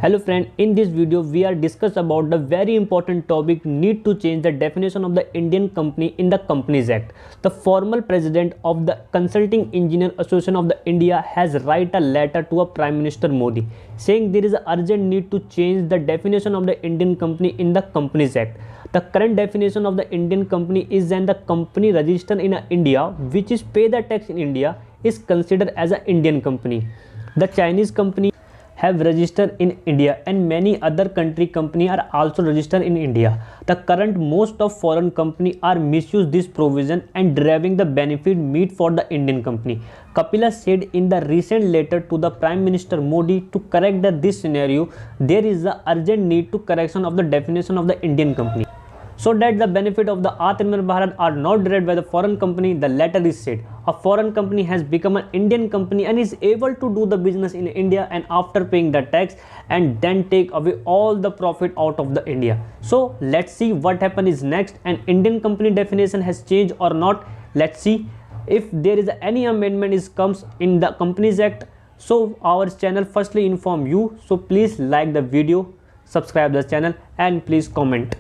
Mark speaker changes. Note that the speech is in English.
Speaker 1: Hello friend, in this video we are discuss about the very important topic need to change the definition of the Indian company in the Companies Act. The former president of the Consulting Engineer Association of the India has write a letter to a Prime Minister Modi saying there is an urgent need to change the definition of the Indian company in the Companies Act. The current definition of the Indian company is when the company registered in India which is pay the tax in India is considered as an Indian company. The Chinese company have registered in India and many other country company are also registered in India. The current most of foreign company are misuse this provision and deriving the benefit meet for the Indian company. Kapila said in the recent letter to the Prime Minister Modi to correct this scenario, there is a urgent need to correction of the definition of the Indian company, so that the benefit of the Atmanirbhar Bharat are not derived by the foreign company. The letter is said a foreign company has become an Indian company and is able to do the business in India and after paying the tax and then take away all the profit out of the India. So let's see what happen is next, and Indian company definition has changed or not. Let's see if there is any amendment is comes in the Companies Act. So our channel firstly inform you, so please like the video, subscribe the channel and please comment.